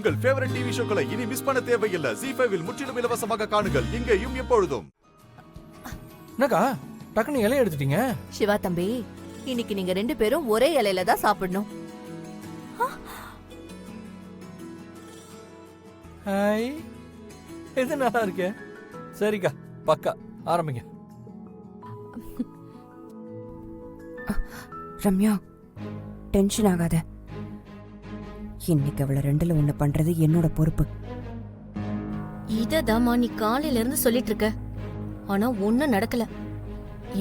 உங்கள் favourite TV ஷோக்களை இனி miss பண்ண தேவையில்லை. ZEE5 இல் முற்றிலும் இலவசமாக காணுங்கள். இங்கேயும் எப்பொழுதும். என்னக்கா டக்குனு இலைய எடுத்துட்டீங்க? சிவா தம்பி, இன்னைக்கு நீங்க 2 பேரும் ஒரே இலையில தான் சாப்பிடணும். ஹாய், இது நல்லா இருக்கே. சரிக்கா, பக்கா ஆரம்பிங்க. ரம்யா, டென்ஷன் ஆகாத. இன்னைக்கு அவளை 2ல 1 பண்றது என்னோட பொறுப்பு. இததாமா நீ காலையில இருந்து சொல்லிட்டு இருக்க, ஆனா ஒண்ணும் நடக்கல.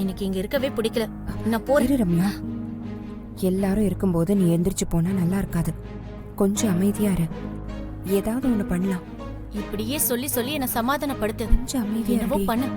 எனக்கு இங்க இருக்கவே பிடிக்கல. நான் போறேன். ரம்யா, எல்லாரும் இருக்கும்போது நீ எந்திரிச்சு போனா நல்லா இருக்காது. கொஞ்சம் அமைதியா இரு. ஏதாவது ஒண்ணு பண்ணலாம். இப்படியே சொல்லி சொல்லி என்ன சமாதானப்படுத்து. கொஞ்சம் அமைதியா என்னவோ பண்ணு.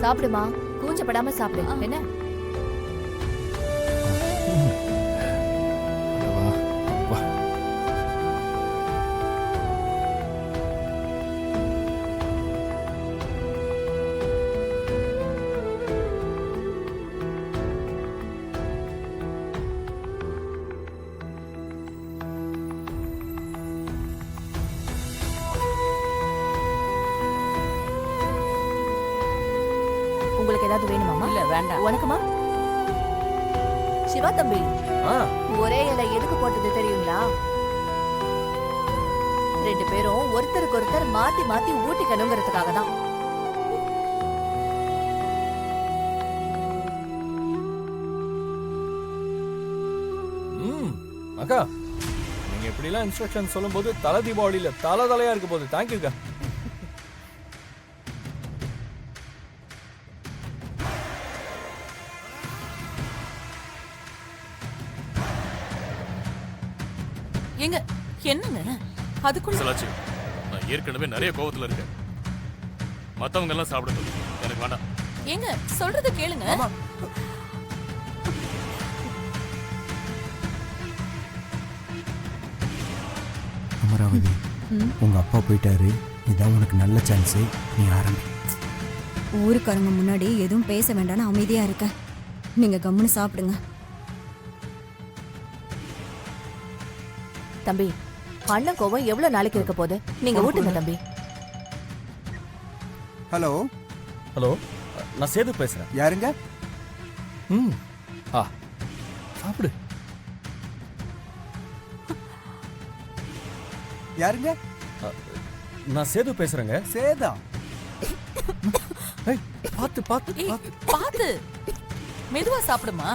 சாப்பிடுமா, கூச்சப்படாம சாப்பிடு. என்ன உங்களுக்கு ஏதாவது வேணுமாமா? இல்ல வேண்டாம். உனக்குமா? சிவா தம்பி, ஒரே இலை எதுக்கு போட்டது தெரியுங்களா? 2 பேரும் ஒருத்தருக்கு ஒருத்தர் மாத்தி மாத்தி ஊட்டிக்கணுங்கிறதுக்காக தான். அக்கா, நீங்க இப்படி எல்லாம் இன்ஸ்ட்ரக்ஷன் சொல்லும் போது தலை தீபாவளியில தலையா இருக்க போகுது. தேங்க்யூக்கா. எங்க என்னங்க அதுக்குள்ள சலாச்சி, நான் ஏற்கனவே நிறைய கோவத்துல இருக்கேன். மத்தவங்க எல்லாம் சாப்பிடுங்க, எனக்கு வேண்டாம். எங்க சொல்றது கேளுங்க. அமராவதி, உங்க அப்பா போயிட்டாரு. இதான் உனக்கு நல்ல சான்ஸ். நீ ஆரம்பி. ஊருக்காரங்க முன்னாடி எதுவும் பேச வேண்டாம்னு அமைதியா இருக்க. நீங்க கம்முன்னு சாப்பிடுங்க. தம்பி, அண்ணன் கோவம் எவ்வளவு நாளைக்கு இருக்க போகுது? நீங்க ஊட்டுங்க தம்பி. ஹலோ ஹலோ, நான் சேது பேசுறேன். யாருங்க? சாப்பிடு. யாருங்க? நான் சேது பேசுறேங்க. சேதா? பாத்து பாத்து பாத்து பாத்து மெதுவா சாப்பிடுமா.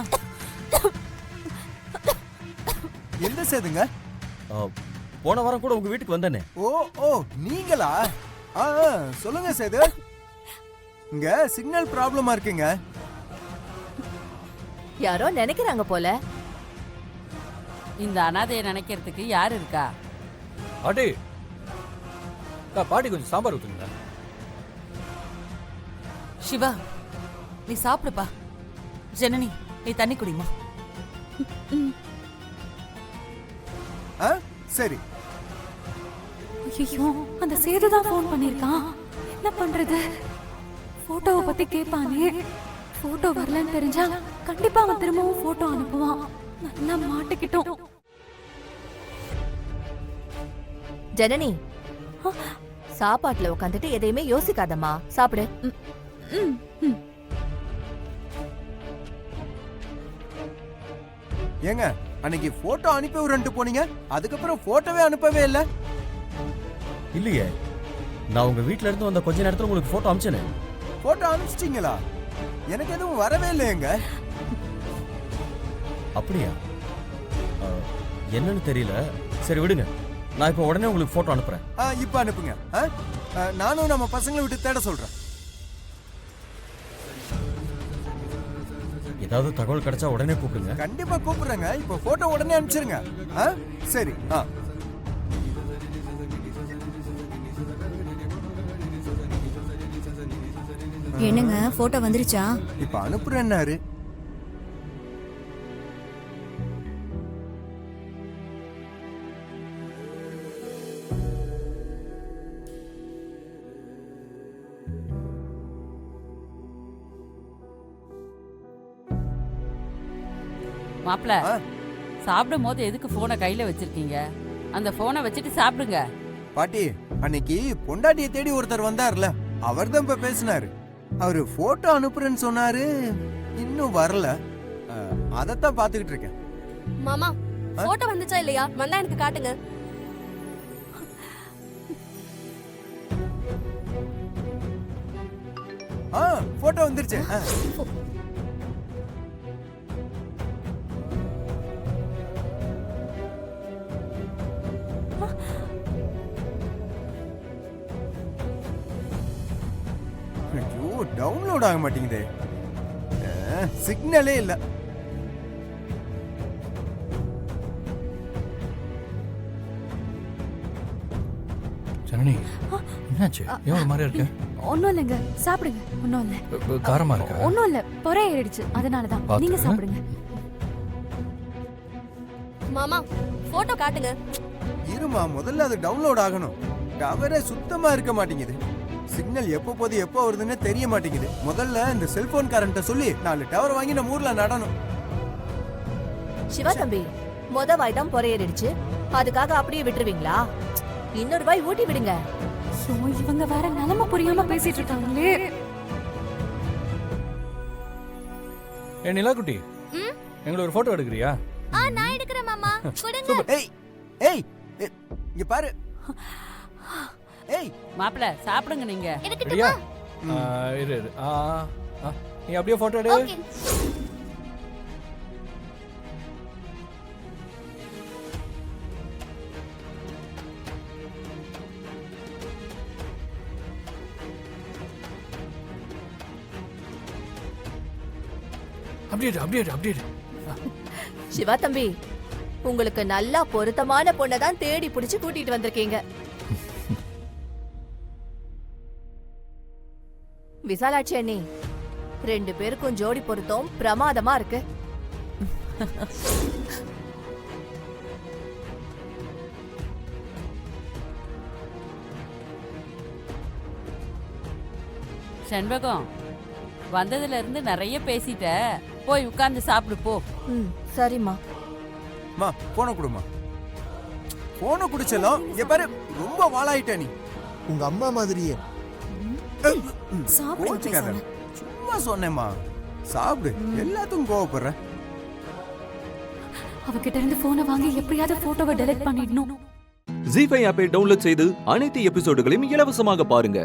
எந்த சேதுங்க? போன வாரம் கூட உங்க வீட்டுக்கு வந்தேனே. ஓ ஓ, நீங்களா? சொல்லுங்க சேது. இங்க சிக்னல் ப்ராப்ளமா இருக்குங்க. யாரோ நினைக்கிறாங்க போல. இந்த அனாதையை நினைக்கிறதுக்கு யாரு இருக்கா? பாட்டி, பாட்டி கொஞ்சம் சாம்பார் ஊத்துங்க. சிவா, நீ சாப்பிடுப்பா. ஜனனி, நீ தண்ணி குடிமா. சரி. ஐயோ, அந்த சேதுதான் போன் பண்ணிருக்கான். என்ன பண்றது? போட்டோவை பத்தி கேட்பானே. போட்டோ வரலன்னு தெரிஞ்சா கண்டிப்பா அவன் திரும்பவும் போட்டோ அனுப்புவான். நல்லா மாட்டிக்கிட்டோம். ஜனனி, சாப்பாட்டுல உட்காந்துட்டு எதையுமே யோசிக்காதம்மா, சாப்பிடு. ஏங்க, அன்னைக்கு போட்டோ அனுப்பி விரண்டு போனீங்க, அதுக்கப்புறம் போட்டோவே அனுப்பவே இல்ல. இல்லையே, நான் உங்க வீட்ல இருந்து வந்த கொஞ்ச நேரத்துல உங்களுக்கு போட்டோ அனுப்பிச்சேனே. போட்டோ அனுப்பிச்சிட்டீங்களா? எனக்கு எதுவும் வரவே இல்லையேங்க. அப்படியா? என்னன்னு தெரியல. சரி விடுங்க, நான் இப்ப உடனே உங்களுக்கு போட்டோ அனுப்புறேன். இப்ப அனுப்புங்க. நானும் நம்ம பசங்களை விட்டு தேட சொல்றேன். ஏதாவது தகவல் கிடைச்சா உடனே கூப்பிடுங்க. கண்டிப்பா கூப்பிடுறேங்க. இப்ப போட்டோ உடனே அனுப்பிச்சிருங்க. சரி. என்னங்க போட்டோ வந்துருச்சா? இப்ப அனுப்புறேன்னாரு. மாப்பிள சாப்பிடும் போது எதுக்கு போனை கையில வச்சிருக்கீங்க? அந்த போனை வச்சுட்டு சாப்பிடுங்க. பாட்டி, அன்னைக்கு பொண்டாட்டியை தேடி ஒருத்தர் வந்தார்ல, அவர் தான் இப்ப பேசினாரு. அவரு போட்டோ அனுப்புறேன்னு சொன்னாரு, இன்னும் வரல. அதத்தான் பாத்துக்கிட்டு இருக்கேன். மாமா, போட்டோ வந்துச்சா இல்லையா? வந்தா எனக்கு காட்டுங்க. போட்டோ வந்துருச்சு. ஐயோ, டவுன்லோட் ஆக மாட்டேங்குதே. சிக்னலே இல்ல. ஜனனி, என்னாச்சு? ஏன் ஒரு மாதிரியா இருக்க? ஒன்றும் இல்லைங்க, சாப்பிடுங்க. ஒன்றும் இல்லை, காரமா இருக்கா? ஒன்றும் இல்லை, பொறை ஏறிடுச்சு, அதனால தான். பார்த்து. நீங்க சாப்பிடுங்க. மாமா, போட்டோ காட்டுங்க. இருமா, முதல்ல அது டவுன்லோட் ஆகணும். டவரே சுத்தமா இருக்க மாட்டேங்குது. சிக்னல் எப்போ போது எப்போ வருதுன்னு தெரிய மாட்டேங்குது. முதல்ல இந்த செல்போன் காரன்ட்ட சொல்லி 4 டவர் வாங்கி நம்ம ஊர்ல நடணும். சிவா தம்பி, மொத வாய் தான் பொறையேறிடுச்சு, அதுக்காக அப்படியே விட்டுருவீங்களா? இன்னொரு வாய் ஊட்டி விடுங்க. ஸோ இவங்க வேற நிலைமை புரியாம பேசிட்டு இருக்காங்களே. ஏ நிலாக்குட்டி, எங்களை ஒரு போட்டோ எடுக்கிறியா? நான் எடுக்கிறேன் மாமா, கொடுங்க. ஏய் ஏய், இங்க பாரு. ஏய் மாப்பிள சாப்பிடுங்க நீங்க. சரியா? இரு இரு. நீ அப்படியே போட்டோ எடு. ஓகே. அப்படியே. சிவா தம்பி, உங்களுக்கு நல்லா பொருத்தமான பொண்ணை தான் தேடி பிடிச்சு கூட்டிட்டு வந்திருக்கீங்க. விசாலாட்சி அண்ணி, 2 பேருக்கும் ஜோடி பொருத்தம் பிரமாதமா இருக்கு. செண்பகம், வந்ததுல இருந்து நிறைய பேசிட்ட, போய் உட்கார்ந்து சாப்பிடு போ. சரிம்மா. மா, போன குடுமா. போன குடிச்சலாம். இங்க பாரு, ரொம்ப வாளாயிட்ட நீ. உங்க அம்மா மாதிரியே. கோச்சுக்காத. சும்மா சொன்னேம்மா. சாப்பிடு. எல்லாத்துக்கும் கோவப்படுற. அவகிட்ட இருந்து போனை வாங்கி எப்படியாவது போட்டோவை டெலீட் பண்ணிடணும். ஜீ5 ஆப்பை டவுன்லோட் செய்து அனைத்து எபிசோடுகளையும் இலவசமாக பாருங்க.